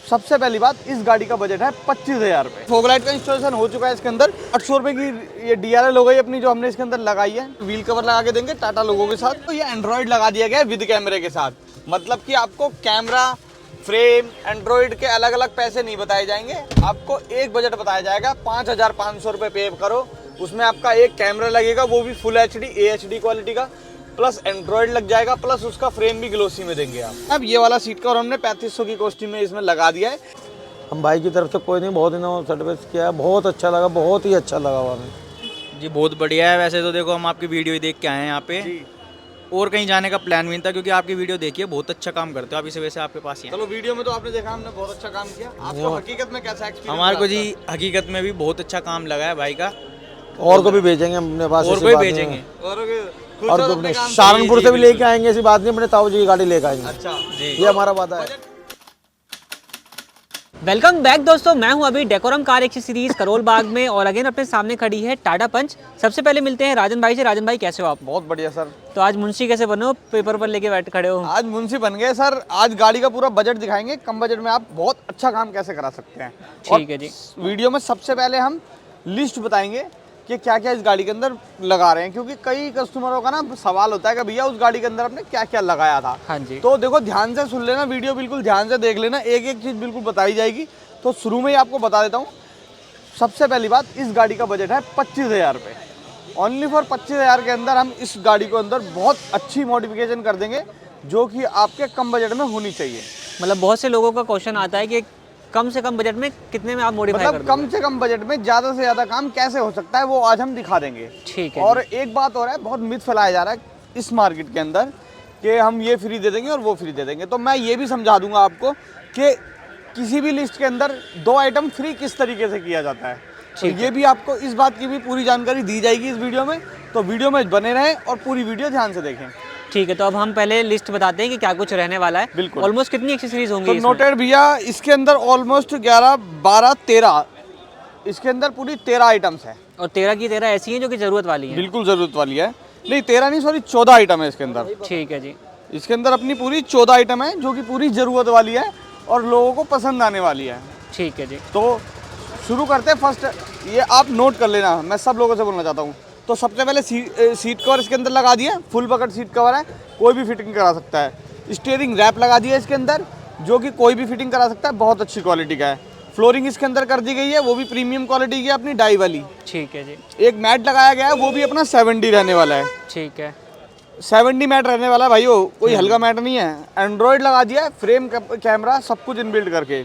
सबसे पहली बात, इस गाड़ी का बजट है 25,000 रुपये। फोगलाइट का इंस्टॉलेशन हो चुका है इसके अंदर। 800 रुपये की ये DRL हो गई अपनी, जो हमने इसके अंदर लगाई है। व्हील कवर लगा के देंगे टाटा लोगो के साथ। तो ये एंड्रॉइड लगा दिया गया है विद कैमरे के साथ, मतलब कि आपको कैमरा, फ्रेम, एंड्रॉइड के अलग अलग पैसे नहीं बताए जाएंगे। आपको एक बजट बताया जाएगा, 5,500 रुपये पे करो, उसमें आपका एक कैमरा लगेगा, वो भी फुल HD AHD क्वालिटी का, प्लस एंड्रॉइड लग जाएगा, प्लस उसका फ्रेम भी ग्लोसी में देंगे आप। अब ये वाला सीट कवर हमने 3500 की कॉस्टिंग में इसमें लगा दिया है। हम भाई की तरफ से कोई नहीं, बहुत दिनों सर्विस किया है, बहुत अच्छा लगा, बहुत ही अच्छा लगा हुआ हमें जी। बहुत बढ़िया है। वैसे तो देखो हम आपकी वीडियो ही देख के आए हैं यहाँ पे, और कहीं जाने का प्लान भी नहीं था, क्योंकि आपकी वीडियो देखिए, बहुत अच्छा काम करते हो आप, इसी वजह से आपके पास ही। चलो, वीडियो में तो आपने देखा हमने बहुत अच्छा काम किया, आपको हकीकत में कैसा एक्सपीरियंस? हमारे को जी हकीकत में भी बहुत अच्छा काम लगा है भाई का। और को भी भेजेंगे अपने पास, और कोई भेजेंगे, और सहारनपुर से भी लेके आएंगे, ऐसी बात नहीं, अपने ताऊ जी की गाड़ी लेके आएंगे। अच्छा जी, ये हमारा वादा है। वेलकम बैक दोस्तों, मैं हूं अभी decorum car accessories Karol Bagh में, और अगेन अपने सामने खड़ी है टाटा पंच। सबसे पहले मिलते हैं राजन भाई से। राजन भाई कैसे हो आप? बहुत बढ़िया सर। तो आज मुंशी कैसे बने हो, पेपर पर लेके बैठ खड़े हो? आज मुंशी बन गए सर। आज गाड़ी का पूरा बजट दिखाएंगे, कम बजट में आप बहुत अच्छा काम कैसे करा सकते हैं। ठीक है जी। वीडियो में सबसे पहले हम लिस्ट बताएंगे कि क्या क्या इस गाड़ी के अंदर लगा रहे हैं, क्योंकि कई कस्टमरों का ना सवाल होता है कि भैया उस गाड़ी के अंदर आपने क्या क्या लगाया था। हाँ जी। तो देखो, ध्यान से सुन लेना, वीडियो बिल्कुल ध्यान से देख लेना, एक एक चीज़ बिल्कुल बताई जाएगी। तो शुरू में ही आपको बता देता हूँ, सबसे पहली बात, इस गाड़ी का बजट है 25,000 रुपये। ओनली फॉर 25,000 के अंदर हम इस गाड़ी को अंदर बहुत अच्छी मॉडिफिकेशन कर देंगे, जो कि आपके कम बजट में होनी चाहिए। मतलब बहुत से लोगों का क्वेश्चन आता है कि कम से कम बजट में कितने में आप मॉडिफाई कर मतलब दोगे? कम से कम बजट में ज़्यादा से ज़्यादा काम कैसे हो सकता है, वो आज हम दिखा देंगे। ठीक है। और एक बात और है, बहुत मिथ फैलाया जा रहा है इस मार्केट के अंदर कि हम ये फ्री दे देंगे और वो फ्री दे देंगे। तो मैं ये भी समझा दूंगा आपको कि किसी भी लिस्ट के अंदर 2 आइटम फ्री किस तरीके से किया जाता है। तो ये भी आपको इस बात की भी पूरी जानकारी दी जाएगी इस वीडियो में। तो वीडियो में बने रहें और पूरी वीडियो ध्यान से देखें। ठीक है, तो अब हम पहले लिस्ट बताते हैं कि क्या कुछ रहने वाला है। बिल्कुल। ऑलमोस्ट कितनी एक्सेसरीज होंगी तो इसमें? नोटेड भैया, इसके अंदर ऑलमोस्ट 11, 12, 13, इसके अंदर पूरी 13 आइटम्स है। और 13 की 13 ऐसी हैं जो कि ज़रूरत वाली हैं? बिल्कुल ज़रूरत वाली है। नहीं, 13 नहीं, सॉरी 14 आइटम है इसके अंदर। ठीक है जी। इसके अंदर अपनी पूरी 14 आइटम है, जो कि पूरी ज़रूरत वाली है और लोगों को पसंद आने वाली है। ठीक है जी। तो शुरू करते हैं। फर्स्ट ये आप नोट कर लेना, मैं सब लोगों से बोलना चाहता हूँ। तो सबसे पहले सीट कवर इसके अंदर लगा दिए, फुल बकेट सीट कवर है, कोई भी फिटिंग करा सकता है। स्टीयरिंग रैप लगा दिया इसके अंदर, जो कि कोई भी फिटिंग करा सकता है, बहुत अच्छी क्वालिटी का है। फ्लोरिंग इसके अंदर कर दी गई है, वो भी प्रीमियम क्वालिटी की है, अपनी डाई वाली। ठीक है जी। एक मैट लगाया गया है, वो भी अपना 7D रहने वाला है। ठीक है। 7D मैट रहने वाला है भाइयों, कोई हल्का मैट नहीं है। एंड्रॉयड लगा दिया है, फ्रेम कैमरा सब कुछ इनबिल्ट करके।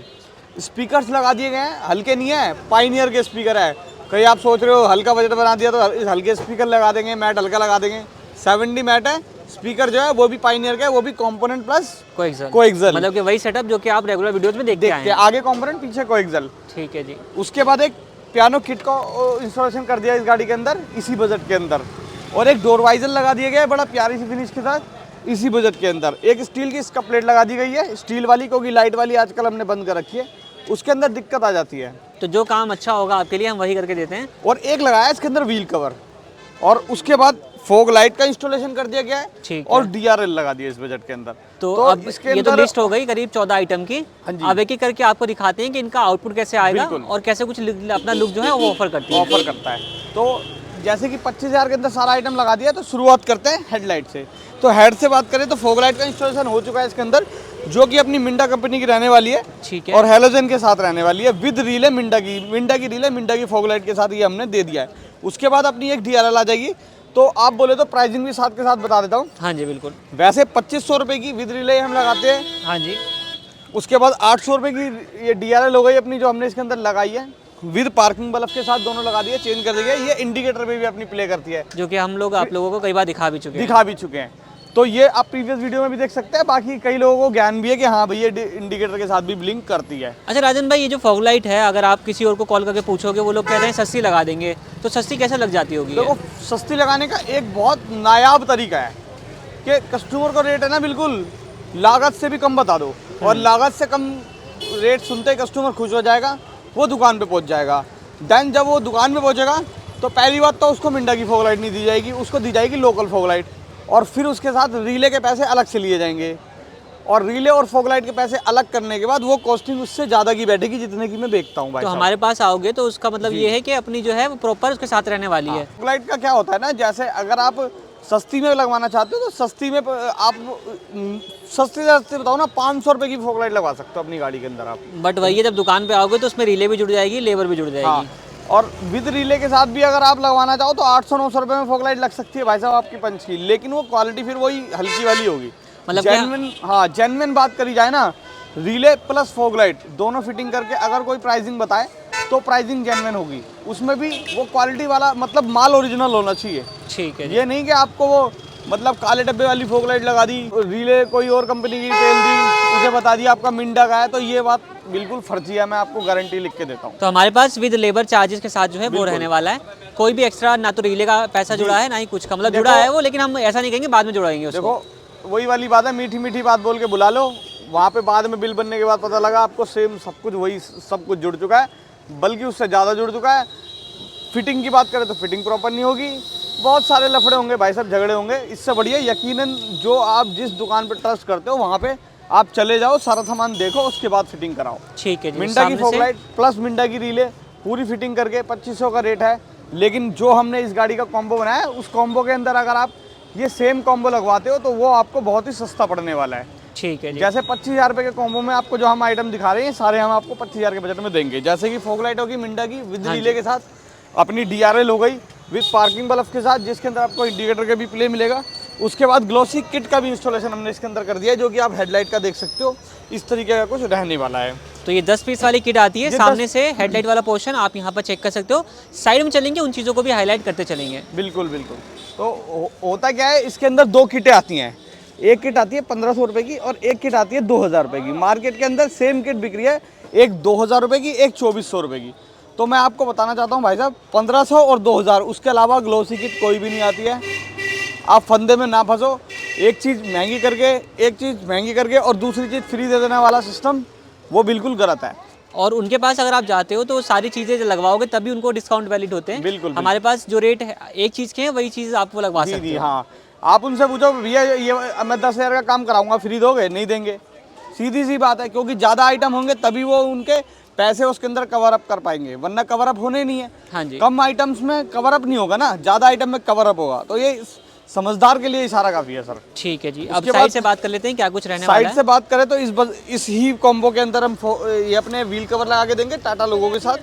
स्पीकर्स लगा दिए गए हैं, हल्के नहीं है, पाइनियर के स्पीकर है। कहीं आप सोच रहे हो हल्का बजट बना दिया तो इस हल्के स्पीकर लगा देंगे, मैट हल्का लगा देंगे। 7D मैट है, स्पीकर जो है वो भी पाइनियर का है, वो भी कंपोनेंट प्लस कोएक्सल, मतलब कि वही सेटअप जो कि आप रेगुलर वीडियोस में देखते हैं। आगे कंपोनेंट पीछे कोएक्सल। ठीक है जी। उसके बाद एक पियानो किट का इंस्टॉलेशन कर दिया इस गाड़ी के अंदर, इसी बजट के अंदर। और एक डोर वाइजर लगा दिया गया है, बड़ा प्यारी सी फिनिश के साथ, इसी बजट के अंदर। एक स्टील की इसका प्लेट लगा दी गई है, स्टील वाली, क्योंकि लाइट वाली आजकल हमने बंद कर रखी है, उसके अंदर दिक्कत आ जाती है। तो जो काम अच्छा होगा आपके लिए हम वही करके देते हैं। और एक लगाया है इसके अंदर व्हील कवर, और उसके बाद फॉग लाइट का इंस्टॉलेशन कर दिया गया है। ठीक है। और DRL लगा दिया इस बजट के अंदर। तो अब इसके ये तो अंदर लिस्ट हो गई करीब 14 आइटम की। हाँ जी। अब एक एक करके आपको दिखाते हैं कि इनका आउटपुट कैसे आएगा और कैसे कुछ अपना लुक जो है वो ऑफर करती है। ऑफर करता है। तो जैसे कि 25,000 के अंदर सारा आइटम लगा दिया, तो शुरुआत करते हैं हेडलाइट से। तो हेड से बात करें तो फॉग लाइट का इंस्टॉलेशन हो चुका है इसके अंदर, जो कि अपनी मिंडा कंपनी की रहने वाली है। ठीक है। और हेलोजन के साथ रहने वाली है, विद रील है मिंडा की रील है, मिंडा की फॉग लाइट के साथ ये हमने दे दिया है। उसके बाद अपनी एक DRL आ जाएगी। तो आप बोले तो प्राइसिंग भी साथ के साथ बता देता हूँ। हाँ जी बिल्कुल। वैसे 2500 रुपये की विद रिले हम लगाते हैं। हाँ जी। उसके बाद 800 रुपये की ये DRL हो गई अपनी, जो हमने इसके अंदर लगाई है, विद पार्किंग बल्ब के साथ दोनों लगा दिए, चेंज कर दिए। ये इंडिकेटर पे भी अपनी प्ले करती है, जो कि हम लोग आप लोगों को कई बार दिखा भी चुके हैं। तो ये आप प्रीवियस वीडियो में भी देख सकते हैं। बाकी कई लोगों को ज्ञान भी है कि हाँ भैया इंडिकेटर के साथ भी ब्लिंक करती है। अच्छा राजन भाई, ये जो फॉग लाइट है, अगर आप किसी और को कॉल करके पूछोगे, वो लोग कह रहे हैं सस्ती लगा देंगे, तो सस्ती कैसे लग जाती होगी? देखो, सस्ती लगाने का एक बहुत नायाब तरीका है कि कस्टमर को रेट है ना, बिल्कुल लागत से भी कम बता दो, और लागत से कम रेट सुनते ही कस्टमर खुश हो जाएगा, वो दुकान पे पहुंच जाएगा। देन जब वो दुकान पे पहुंचेगा तो पहली बात तो उसको मिंडा की फॉग लाइट नहीं दी जाएगी, उसको दी जाएगी लोकल फॉग लाइट, और फिर उसके साथ रीले के पैसे अलग से लिए जाएंगे। और रिले और फॉग लाइट के पैसे अलग करने के बाद वो कॉस्टिंग उससे ज़्यादा की बैठेगी जितने की मैं बेचता हूँ भाई तो साहब। हमारे पास आओगे तो उसका मतलब ये है कि अपनी जो है वो प्रॉपर उसके साथ रहने वाली है। फॉग लाइट का क्या होता है ना, जैसे अगर आप सस्ती में लगवाना चाहते हो तो सस्ती में आप सस्ती से सस्ती बताओ ना 500 रुपये की फॉग लाइट लगवा सकते हो अपनी गाड़ी के अंदर आप। बट वही है, जब दुकान पे आओगे तो उसमें रिले भी जुड़ जाएगी, लेबर भी जुड़ हाँ, जाएगी। और विद रिले के साथ भी अगर आप लगवाना चाहो तो 800-900 रुपये में फॉग लाइट लग सकती है भाई साहब आपकी पंच की, लेकिन वो क्वालिटी फिर वही हल्की वाली होगी। मतलब जेन्युइन, हाँ जेन्युइन बात करी जाए ना, रिले प्लस फॉग लाइट दोनों फिटिंग करके अगर कोई प्राइसिंग बताए तो प्राइसिंग जेन्युइन होगी, उसमें भी वो क्वालिटी वाला मतलब माल ओरिजिनल होना चाहिए। ठीक है जी। ये नहीं कि आपको वो मतलब काले डब्बे वाली फॉग लाइट लगा दी, रिले कोई और कंपनी की तेल दी, उसे बता दिया आपका मिंडा का है, तो ये बात बिल्कुल फर्जी है, मैं आपको गारंटी लिख के देता हूँ। तो हमारे पास विद लेबर चार्जेस के साथ जो है वो रहने वाला है, कोई भी एक्स्ट्रा ना तो रिले का पैसा जुड़ा है ना ही कुछ का, मतलब जुड़ा है वो, लेकिन हम ऐसा नहीं कहेंगे बाद में जुड़ाएंगे उसको। देखो वही वाली बात है, मीठी मीठी बात बोल के बुला लो, वहाँ पे बाद में बिल बनने के बाद पता लगा आपको सेम सब कुछ वही सब कुछ जुड़ चुका है, बल्कि उससे ज़्यादा जुड़ चुका है। फिटिंग की बात करें तो फिटिंग प्रॉपर नहीं होगी, बहुत सारे लफड़े होंगे भाई साहब, झगड़े होंगे। इससे बढ़िया यकीनन जो आप जिस दुकान पे ट्रस्ट करते हो वहाँ पे आप चले जाओ, सारा सामान देखो, उसके बाद फिटिंग कराओ। ठीक है जी। मिंडा की फॉग लाइट प्लस मिंडा की रीले पूरी फिटिंग करके 2500 का रेट है, लेकिन जो हमने इस गाड़ी का कॉम्बो बनाया है उस कॉम्बो के अंदर अगर आप ये सेम कॉम्बो लगवाते हो तो वो आपको बहुत ही सस्ता पड़ने वाला है। ठीक है जी। जैसे 25,000 रुपये के कॉम्बो में आपको जो हम आइटम दिखा रहे हैं सारे हम आपको 25,000 के बजट में देंगे। जैसे कि फॉग लाइट होगी मिंडा की विद रिले के साथ, अपनी DRL हो गई विद पार्किंग बल्ब के साथ, जिसके अंदर आपको इंडिकेटर का भी प्ले मिलेगा। उसके बाद ग्लोसी किट का भी इंस्टॉलेशन हमने इसके अंदर कर दिया है, जो कि आप हेडलाइट का देख सकते हो, इस तरीके का कुछ रहने वाला है। तो ये 10 पीस वाली किट आती है, सामने से हेडलाइट वाला पोर्शन आप यहाँ पर चेक कर सकते हो, साइड में चलेंगे उन चीज़ों को भी हाईलाइट करते चलेंगे। बिल्कुल बिल्कुल। तो होता क्या है, इसके अंदर 2 किटें आती हैं, एक किट आती है 1500 रुपये की और एक किट आती है 2000 रुपये की। मार्केट के अंदर सेम किट बिक रही है, एक 2000 रुपये की, एक 2400 रुपये की। तो मैं आपको बताना चाहता हूँ भाई साहब 1500 और 2000, उसके अलावा ग्लोसी किट कोई भी नहीं आती है। आप फंदे में ना फंसो, एक चीज़ महंगी करके और दूसरी चीज़ फ्री दे देने वाला सिस्टम वो बिल्कुल गलत है। और उनके पास अगर आप जाते हो तो सारी चीज़ें जो लगवाओगे तभी उनको डिस्काउंट वैलिड होते हैं। बिल्कुल। हमारे पास जो रेट है एक चीज़ के हैं वही चीज़ आपको लगवा सकते जी हो। हाँ, आप उनसे पूछो भैया ये मैं 10,000 का काम कराऊंगा, फ्री दोगे? नहीं देंगे, सीधी सी बात है, क्योंकि ज़्यादा आइटम होंगे तभी वो उनके पैसे उसके अंदर कवर अप कर पाएंगे, वरना कवर अप होने नहीं है। हाँ जी। कम आइटम्स में कवर अप नहीं होगा ना, ज़्यादा आइटम में कवर अप होगा। तो ये समझदार के लिए इशारा काफ़ी है सर। ठीक है जी। अब उसके साइड बाद से बात कर लेते हैं क्या कुछ रहने वाला साइड है। से बात करें तो इस ही कॉम्बो के अंदर हम ये अपने व्हील कवर लगा के देंगे टाटा लोगों के साथ,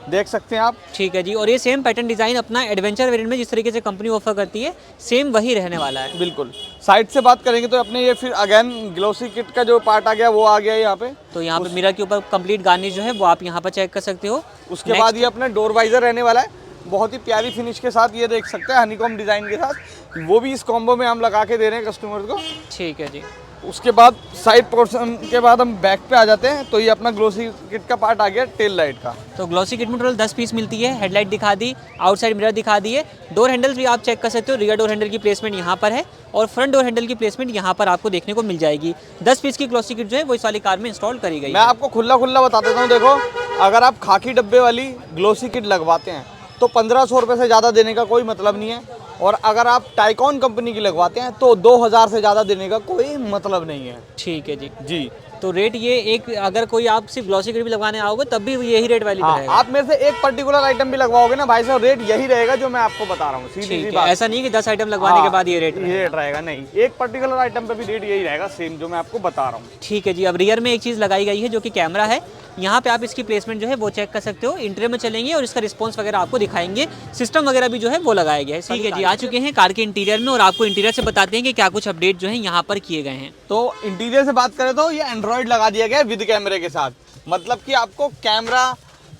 देख सकते हैं आप। ठीक है जी। और ये सेम पैटर्न डिज़ाइन अपना एडवेंचर वेरिएंट में जिस तरीके से कंपनी ऑफर करती है सेम वही रहने वाला है। बिल्कुल। साइड से बात करेंगे तो अपने ये फिर अगेन ग्लोसी किट का जो पार्ट आ गया वो आ गया यहाँ पे। तो यहाँ पे मिरर के ऊपर कंप्लीट गार्निश जो है वो आप यहाँ पर चेक कर सकते हो। उसके बाद ये अपने डोर वाइजर रहने वाला है, बहुत ही प्यारी फिनिश के साथ, ये देख सकते हैं हनीकॉम डिज़ाइन के साथ, वो भी इस कॉम्बो में हम लगा के दे रहे हैं कस्टमर को। ठीक है जी। उसके बाद साइड पोर्शन के बाद हम बैक पे आ जाते हैं, तो ये अपना ग्लोसी किट का पार्ट आ गया टेल लाइट का। तो ग्लॉसी किट में टोटल 10 पीस मिलती है। हेडलाइट दिखा दी, आउटसाइड मिरर दिखा दिए, डोर हैंडल्स भी आप चेक कर सकते हो। रियर डोर हैंडल की प्लेसमेंट यहाँ पर है और फ्रंट डोर हैंडल की प्लेसमेंट यहाँ पर आपको देखने को मिल जाएगी। 10 पीस की ग्लॉसी किट जो है वो इस वाली कार में इंस्टॉल करी गई मैं है। आपको खुला बता देता हूँ, देखो अगर आप खाकी डब्बे वाली ग्लोसी किट लगवाते हैं तो 1500 रुपये से ज़्यादा देने का कोई मतलब नहीं है, और अगर आप टाइकॉन कंपनी की लगवाते हैं तो 2000 से ज़्यादा देने का कोई मतलब नहीं है। ठीक है जी। जी तो रेट ये एक, अगर कोई आप सिर्फ ग्लॉसी किट भी लगवाने आओगे तब भी यही रेट वैलिड हाँ, रहेगा। आप मेरे से एक पर्टिकुलर आइटम भी लगवाओगे ना भाई साहब, रेट यही रहेगा जो मैं आपको बता रहा हूँ, सीधी सी ठीक है, बात। ऐसा नहीं कि 10 आइटम लगवाने के बाद ये रेट ये रेट रहेगा, नहीं, एक पर्टिकुलर आइटम पे भी रेट यही रहेगा सेम जो मैं आपको बता रहा हूँ। ठीक है जी। अब रियर में एक चीज़ लगाई गई है जो कि कैमरा है, यहाँ पे आप इसकी प्लेसमेंट जो है वो चेक कर सकते हो। इंटीरियर में चलेंगे और इसका रिस्पांस वगैरह आपको दिखाएंगे, सिस्टम वगैरह भी जो है वो लगाया गया है। ठीक है जी। आ चुके हैं कार के इंटीरियर में और आपको इंटीरियर से बताते हैं कि क्या कुछ अपडेट जो है यहाँ पर किए गए हैं। तो इंटीरियर से बात करें तो ये एंड्रॉइड लगा दिया गया है विद कैमरे के साथ, मतलब कि आपको कैमरा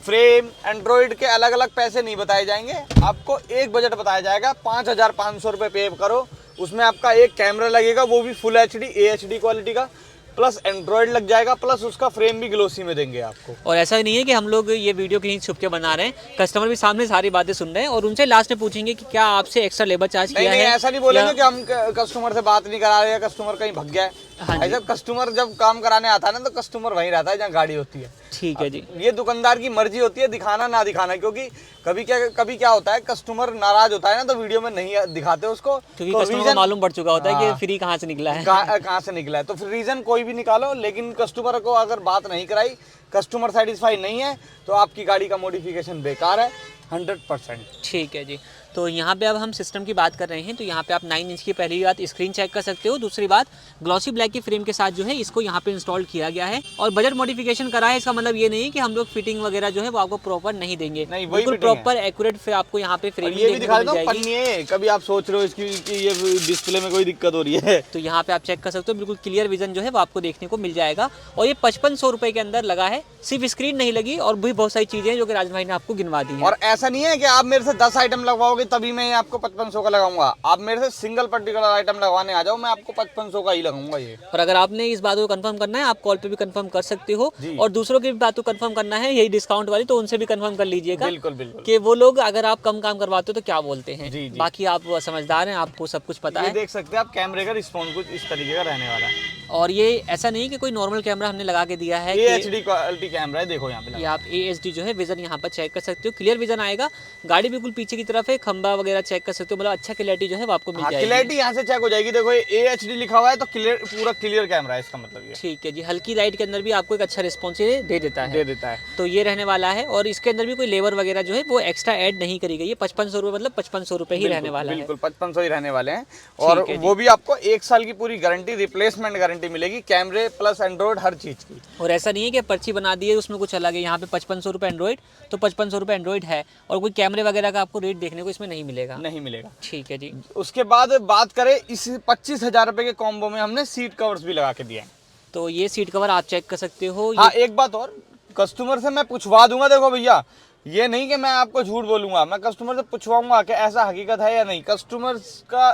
फ्रेम एंड्रॉइड के अलग अलग पैसे नहीं बताए जाएंगे, आपको एक बजट बताया जाएगा। 5500 रुपये पे करो, उसमें आपका एक कैमरा लगेगा, वो भी फुल HD AHD क्वालिटी का, प्लस एंड्रॉइड लग जाएगा, प्लस उसका फ्रेम भी ग्लोसी में देंगे आपको। और ऐसा नहीं है कि हम लोग ये वीडियो कहीं छुप के बना रहे हैं, कस्टमर भी सामने सारी बातें सुन रहे हैं और उनसे लास्ट में पूछेंगे कि क्या आपसे एक्स्ट्रा लेबर चार्ज किया नहीं, है। ऐसा नहीं बोलेंगे कि हम कस्टमर से बात नहीं करा रहे हैं, कस्टमर कहीं भग गया है, हाँ भाई जी। साहब कस्टमर जब काम कराने आता है ना, तो कस्टमर वहीं रहता है जहाँ गाड़ी होती है। ठीक है जी। ये दुकानदार की मर्जी होती है दिखाना ना दिखाना, क्योंकि कभी क्या होता है, कस्टमर नाराज होता है ना, तो वीडियो में नहीं दिखाते उसको, क्योंकि तो कस्टमर को reason- मालूम पड़ चुका होता है हाँ। कि फ्री कहाँ से निकला है। कहाँ से निकला है, तो फिर रीजन कोई भी निकालो, लेकिन कस्टमर को अगर बात नहीं कराई, कस्टमर सेटिस्फाई नहीं है, तो आपकी गाड़ी का मॉडिफिकेशन बेकार है 100%। ठीक है जी। तो यहाँ पे अब हम सिस्टम की बात कर रहे हैं, तो यहाँ पे आप 9 इंच की पहली बात स्क्रीन चेक कर सकते हो। दूसरी बात ग्लॉसी ब्लैक की फ्रेम के साथ जो है इसको यहाँ पे इंस्टॉल किया गया है और बजट मॉडिफिकेशन करा है। इसका मतलब ये नहीं कि हम लोग फिटिंग वगैरह जो है वो आपको प्रॉपर नहीं देंगे, नहीं, वही बिल्कुल fitting है। प्रॉपर एक्यूरेट फिर आपको यहाँ पे और फ्रेम ये भी देखने दिखा को देता मिल हूँ, जाएगी। पन्नी है, कभी आप सोच रहे हो इसकी कि ये डिस्प्ले में कोई दिक्कत हो रही है, तो यहाँ पे आप चेक कर सकते हो, बिल्कुल क्लियर विजन जो है वो आपको देखने को मिल जाएगा। और ये 5500 रुपए के अंदर लगा है। सिर्फ स्क्रीन नहीं लगी और भी बहुत सारी चीजें हैं जो कि राज भाई ने आपको गिनवा दी है। और ऐसा नहीं है कि आप मेरे से 10 आइटम लगवाओगे तभी मैं आपको 5500 का लगाऊंगा। आप मेरे से सिंगल पर्टिकुलर आइटम लगवाने आ जाओ, मैं आपको 5500 का ही लगाऊंगा ये। और अगर आपने इस बात को कंफर्म करना है, आप कॉल पे भी कंफर्म कर सकते हो। जी। और दूसरों की भी बात को कंफर्म करना है, यही डिस्काउंट वाली, तो उनसे भी कंफर्म कर लीजिएगा बिल्कुल बिल्कुल। कि वो लोग अगर आप कम काम करवाते हो तो क्या बोलते हैं। जी, जी। बाकी आप समझदार हैं, आपको सब कुछ पता ये है। देख सकते हैं आप, कैमरे का रिस्पॉन्स कुछ इस तरीके का रहने वाला है। और ये ऐसा नहीं कि कोई नॉर्मल कैमरा हमने लगा के दिया है ये कि HD क्वालिटी कैमरा है, देखो यहाँ पे ये लगा। आप AHD जो है विजन यहाँ पर चेक कर सकते हो, क्लियर विजन आएगा। गाड़ी बिल्कुल पीछे की तरफ है, खंबा वगैरह चेक कर सकते हो, मतलब अच्छा क्लैरिटी जो है वो आपको मिल हाँ, जाएगी। क्लैरिटी यहाँ से चेक हो जाएगी। देखो ये AHD लिखा हुआ है, तो क्लियर, पूरा क्लियर कैमरा है, इसका मतलब ये ठीक है जी। हल्की लाइट के अंदर भी आपको एक अच्छा रिस्पॉन्स दे देता है। दे देता है। तो ये रहने वाला है। और इसके अंदर भी कोई लेबर वगैरह जो है वो एक्स्ट्रा ऐड नहीं करी गई है। 5500 रुपये मतलब 5500 रुपये ही रहने वाला है। बिल्कुल 5500 ही रहने वाले हैं। और ठीक है जी। वो भी आपको 1 साल की पूरी गारंटी, रिप्लेसमेंट गारंटी मिलेगी, कैमरे प्लस एंड्रॉइड हर चीज की। और ऐसा नहीं है कि पर्ची बना दी है उसमें कुछ अलग है। यहाँ पे 5500 रुपये एंड्रॉइड, तो 5500 रुपये एंड्रॉइड है और कोई कैमरे वगैरह का आपको रेट देखने को इसमें नहीं मिलेगा। नहीं मिलेगा। ठीक है जी। उसके बाद बात करें, इस 25,000 रुपए के कॉम्बो में हमने सीट कवर्स भी लगा के दिए हैं। तो ये सीट कवर आप चेक कर सकते हो। हाँ, एक बात और, कस्टमर से मैं पूछवा दूंगा। देखो भैया, ये नहीं कि मैं आपको झूठ बोलूंगा, मैं कस्टमर से पूछवाऊंगा कि ऐसा हकीकत है या नहीं। कस्टमर का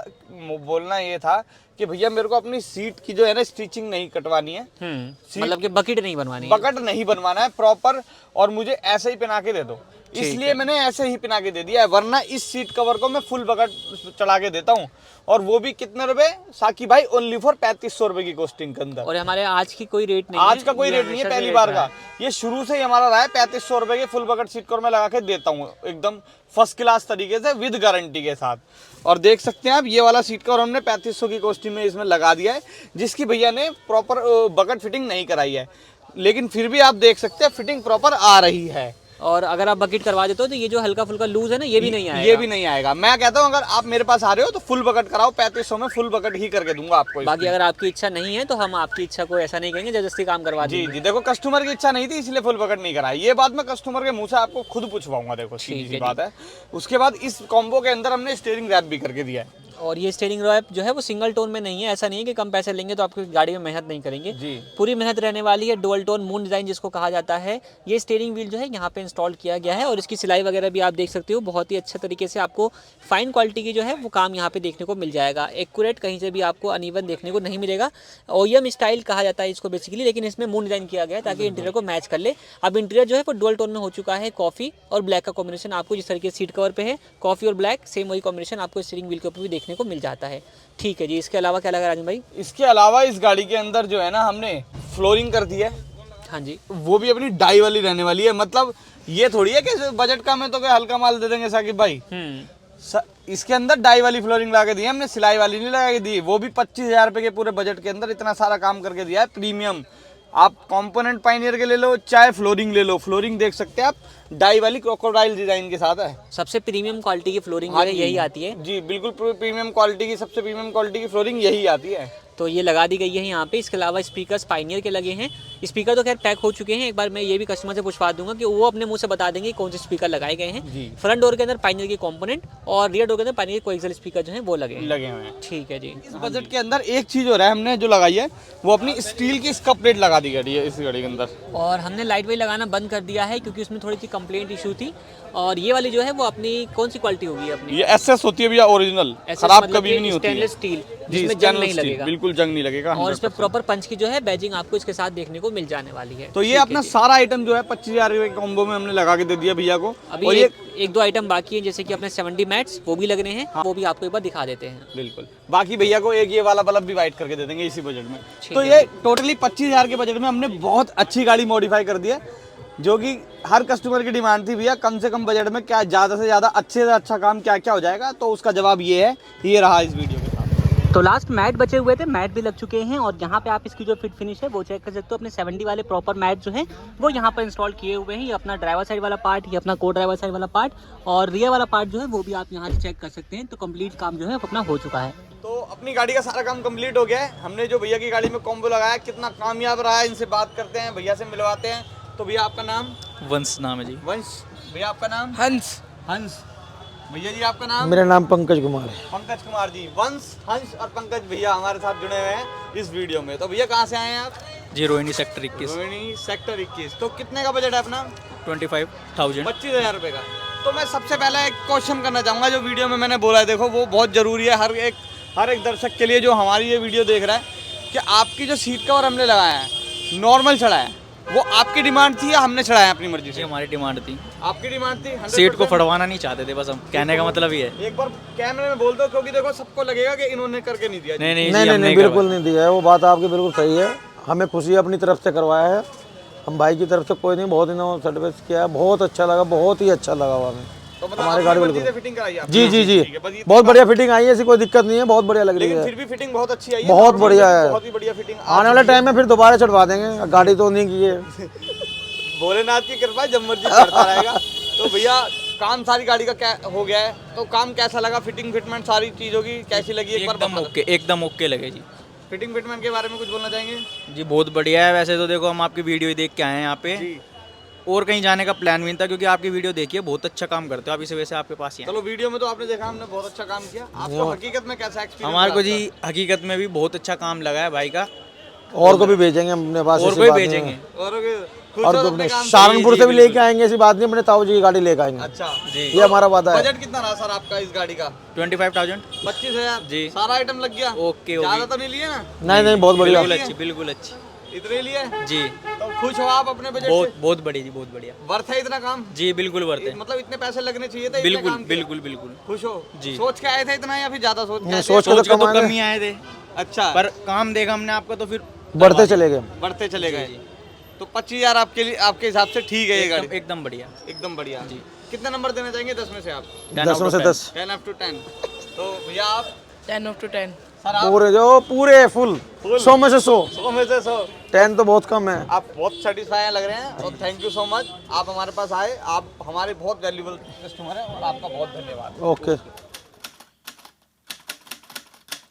बोलना ये था कि भैया मेरे को अपनी सीट की जो है ना स्टिचिंग नहीं कटवानी है, मतलब कि बकेट नहीं बनवानी है। बकट नहीं बनवाना है प्रॉपर, और मुझे ऐसे ही पहना के दे दो। इसलिए मैंने ऐसे ही पहना के दे दिया है, वरना इस सीट कवर को मैं फुल बकट चढ़ा के देता हूँ। और वो भी कितने रुपए साकी भाई, ओनली फॉर 3500 रुपए की कॉस्टिंग के अंदर। और हमारे आज की कोई रेट नहीं है, आज का कोई ये रेट नहीं है, हमेशा से पहली रेट बार रहा का। है। ये शुरू से ही हमारा रहा है 3500 रुपए की फुल बकट सीट कवर मैं लगा के देता हूँ, एकदम फर्स्ट क्लास तरीके से, विद गारंटी के साथ। और देख सकते हैं आप, ये वाला सीट कवर हमने 3500 की कॉस्टिंग में इसमें लगा दिया है, जिसकी भैया ने प्रॉपर बकट फिटिंग नहीं कराई है, लेकिन फिर भी आप देख सकते हैं फिटिंग प्रॉपर आ रही है। और अगर आप बकेट करवा देते हो तो ये जो हल्का फुल्का लूज है ना, ये भी नहीं आएगा। ये भी नहीं आएगा। मैं कहता हूँ अगर आप मेरे पास आ रहे हो तो फुल बकट कराओ, 3500 में फुल बकट ही करके दूंगा आपको। बाकी अगर आपकी इच्छा नहीं है तो हम आपकी इच्छा को ऐसा नहीं कहेंगे, जबरदस्ती काम करवा जी देंगे। जी, देखो कस्टमर की इच्छा नहीं थी इसलिए फुल बकट नहीं कराई। ये बात मैं कस्टमर के मुंह से आपको खुद पूछवाऊंगा। देखो सीधी सी बात है। उसके बाद इस कॉम्बो के अंदर हमने स्टीयरिंग रैप भी करके दिया है। और ये स्टीयरिंग रैप जो है वो सिंगल टोन में नहीं है। ऐसा नहीं है कि कम पैसे लेंगे तो आपकी गाड़ी में मेहनत नहीं करेंगे, जी। पूरी मेहनत रहने वाली है। डुअल टोन मून डिज़ाइन जिसको कहा जाता है, ये स्टीयरिंग व्हील जो है यहाँ पे इंस्टॉल किया गया है। और इसकी सिलाई वगैरह भी आप देख सकते हो, बहुत ही अच्छे तरीके से आपको फाइन क्वालिटी की जो है वो काम यहाँ पे देखने को मिल जाएगा। एक्यूरेट कहीं से भी आपको अनइवन देखने को नहीं मिलेगा। OEM स्टाइल कहा जाता है इसको बेसिकली, लेकिन इसमें मून डिज़ाइन किया गया है ताकि इंटीरियर को मैच कर ले। अब इंटीरियर जो है वो डुअल टोन में हो चुका है। कॉफ़ी और ब्लैक का कॉम्बिनेशन आपको जिस तरीके से सीट कवर पे है, कॉफ़ी और ब्लैक सेम वही कॉम्बिनेशन आपको स्टीयरिंग व्हील के ऊपर भी देखने को मिल जाता है। ठीक है जी। इसके अलावा क्या लगा राजन भाई? इसके अलावा इस गाड़ी के अंदर जो है ना हमने फ्लोरिंग कर दी है। हाँ जी। वो भी अपनी डाई वाली रहने वाली है। मतलब ये थोड़ी है कि बजट कम है तो क्या हल्का माल दे देंगे साकिब भाई। इसके अंदर डाई वाली फ्लोरिंग लगा के दी है हमने, सिलाई वाली नहीं लगा के दी। वो भी 25,000 रुपए के पूरे बजट के अंदर इतना सारा काम करके दिया है, प्रीमियम। आप कंपोनेंट पायनियर के ले लो चाहे फ्लोरिंग ले लो, फ्लोरिंग देख सकते हैं आप, डाई वाली क्रोकोडाइल डिजाइन के साथ है। सबसे प्रीमियम क्वालिटी की फ्लोरिंग हाँ यही आती है जी, बिल्कुल प्रीमियम क्वालिटी की, सबसे प्रीमियम क्वालिटी की फ्लोरिंग यही आती है। तो ये लगा दी गई है यहाँ पे। इसके अलावा स्पीकर्स पायनियर के लगे हैं। स्पीकर तो खैर पैक हो चुके हैं। एक बार मैं ये भी कस्टमर से पूछवा दूंगा कि वो अपने मुंह से बता देंगे कौन से स्पीकर लगाए गए हैं। जी। फ्रंट डोर के अंदर पायनियर के कंपोनेंट और रियर डोर के अंदर पायनियर के कोएक्सियल स्पीकर जो है वो लगे हुए हैं। ठीक है जी। इस बजट के अंदर एक चीज हो रहा है, हमने जो लगाई है वो अपनी स्टील की स्कप प्लेट लगा दी गई है इस गाड़ी के अंदर। और हमने लाइट वेट लगाना बंद कर दिया है क्योंकि उसमें थोड़ी सी कंप्लेंट इशू थी। और ये वाली जो है वो अपनी कौन सी क्वालिटी होगी अपनी? ये SS होती है भैया, ओरिजिनल, SS खराब मतलब कभी भी नहीं होती है। स्टेनलेस स्टील, जी, जिसमें जंग स्टेनलेस नहीं स्टील, लगेगा। बिल्कुल बिल्कुल जंग नहीं लगेगा। और इस पे प्रॉपर पंच की जो है बैजिंग आपको इसके साथ देखने को मिल जाने वाली है। तो ये अपना सारा आइटम जो है 25,000 रुपए के कॉम्बो में हमने लगा के दे दिया भैया को। अभी और एक दो आइटम बाकी है, जैसे कि अपने 70 मैट्स वो भी लग रहे हैं, वो भी आपको एक बार दिखा देते हैं। बिल्कुल, बाकी भैया को एक ये वाला बल्ब भी वाइट करके दे देंगे इसी बजट में। तो ये टोटली 25,000 के बजट में हमने बहुत अच्छी गाड़ी मॉडिफाई कर दी है, जो कि हर कस्टमर की डिमांड थी भैया कम से कम बजट में क्या ज़्यादा से ज़्यादा अच्छे से अच्छा काम क्या क्या हो जाएगा। तो उसका जवाब ये है, ये रहा इस वीडियो के साथ। तो लास्ट मैट बचे हुए थे, मैट भी लग चुके हैं और यहाँ पे आप इसकी जो फिट फिनिश है वो चेक कर सकते हो। अपने 70 वाले प्रॉपर मैट जो है वो यहाँ पर इंस्टॉल किए हुए हैं। ये अपना ड्राइवर साइड वाला पार्ट, ये अपना को ड्राइवर साइड वाला पार्ट और रियर वाला पार्ट जो है वो भी आप यहाँ से चेक कर सकते हैं। तो कंप्लीट काम जो है अपना हो चुका है। तो अपनी गाड़ी का सारा काम कंप्लीट हो गया है। हमने जो भैया की गाड़ी में कॉम्बो लगाया कितना कामयाब रहा है, इनसे बात करते हैं, भैया से मिलवाते हैं। तो भैया आपका नाम? वंश नाम है जी। वंश। भैया आपका नाम? हंस। हंस। भैया जी आपका नाम? मेरा नाम पंकज कुमार है। पंकज कुमार जी। वंश, हंस और पंकज भैया हमारे साथ जुड़े हुए हैं इस वीडियो में। तो भैया कहाँ से आए हैं आप? जी रोहिणी सेक्टर 21। रोहिणी सेक्टर 21। तो कितने का बजट है अपना? 25,000। 25,000 रुपये का। तो मैं सबसे पहले एक क्वेश्चन करना चाहूँगा, जो वीडियो में मैंने बोला है, देखो वो बहुत ज़रूरी है हर एक दर्शक के लिए जो हमारी ये वीडियो देख रहा है, कि आपकी जो सीट कवर हमने लगाया है नॉर्मल चढ़ा है, वो आपकी डिमांड थी या हमने चढ़ाया अपनी मर्जी जी से? हमारी डिमांड थी। आपकी डिमांड थी। 100% सीट को फड़वाना नहीं चाहते थे बस हम, कहने का मतलब ये है। एक बार कैमरे में बोल दो, क्योंकि देखो सबको लगेगा कि इन्होंने करके नहीं दिया। नहीं नहीं नहीं जी, नहीं हमने नहीं करवाया। बिल्कुल नहीं दिया है, वो बात आपकी बिल्कुल सही है। हमें खुशी अपनी तरफ से करवाया है, हम भाई की तरफ से कोई नहीं, बहुत दिनों सर्विस किया है, बहुत अच्छा लगा, बहुत ही अच्छा लगा हमें। तो मतलब हमारे अपनी गाड़ी मर्जी बिल्कुल से फिटिंग कराई आपने? जी जी जी, ठीक है, बस इतनी बहुत बढ़िया फिटिंग आई है, ऐसी कोई दिक्कत नहीं है, बहुत बढ़िया लग रही लेकिन है। फिर भी फिटिंग बहुत अच्छी आई है। बहुत बढ़िया है। बहुत ही बढ़िया फिटिंग। आने वाले टाइम में फिर दोबारा चढ़वा देंगे, गाड़ी तो नहीं की है। भोलेनाथ की कृपा जब मर्जी करता रहेगा। तो भैया काम सारी गाड़ी का क्या हो गया है, तो काम कैसा लगा? फिटिंग फिटमेंट सारी चीज़ों की कैसी लगी? एक बार एकदम बता दो। ओके, एकदम ओके लगे जी। फिटिंग फिटमेंट के बारे में कुछ बोलना चाहेंगे? जी बहुत बढ़िया है। वैसे तो देखो हम आपकी वीडियो ही देख के आए हैं यहाँ पे, जी। और कहीं जाने का प्लान भी नहीं था, क्योंकि आपकी वीडियो देखिए बहुत अच्छा काम करते हो आप, इस वजह से आपके पास ही आए। चलो वीडियो में तो आपने देखा हमने बहुत अच्छा काम किया, आपको हकीकत में कैसा एक्सपीरियंस? हमारे को जी हकीकत में भी बहुत अच्छा काम लगा है भाई का। और को भी भेजेंगे अपने पास, और ऐसी कोई बात नहीं है। भेजेंगे। और को अपने सहारनपुर से भी लेके आएंगे, ऐसी बात नहीं, अपने ताऊ जी की गाड़ी लेके आएंगे। अच्छा जी ये हमारा वादा है। बजट कितना रहा सर आपका इस गाड़ी का? 25,000। 25,000 जी। सारा आइटम लग गया? Okay okay. ज्यादा तो नहीं लिए ना? नहीं नहीं बहुत बढ़िया। बिल्कुल अच्छी, बिल्कुल अच्छी इतने लिए? जी। तो खुश हो आप अपने बजट बहुत से? बहुत बढ़िया जी, बहुत बढ़िया। वर्थ है इतना काम? जी बिल्कुल वर्थ है। मतलब इतने पैसे लगने चाहिए थे? इतने बिल्कुल काम किया? बिल्कुल बिल्कुल। खुश हो? जी। सोच के आए थे इतना या फिर ज्यादा सोच के आए थे? सोच के सोच के तो कमाएंगे। कम ही आए थे, अच्छा, पर काम देखा हमने आपका तो फिर बढ़ते चले गए। बढ़ते चले गए। जी। तो 25,000 आपके लिए, आपके हिसाब से ठीक है ये गाड़ी? एकदम बढ़िया। एकदम बढ़िया। जी। कितने नंबर देना चाहेंगे 10 में से आप? 10 में से 10। 10 up to 10। तो भैया आप? 10 up to 10। सर आप? पूरे जो पूरे फुल 100 में से 100। 100 में से 100। 10 तो बहुत कम है। आप बहुत सेटिस्फाई लग रहे हैं और थैंक यू सो मच, आप हमारे पास आए, आप हमारे बहुत वैल्यूबल कस्टमर हैं और आपका बहुत धन्यवाद। ओके।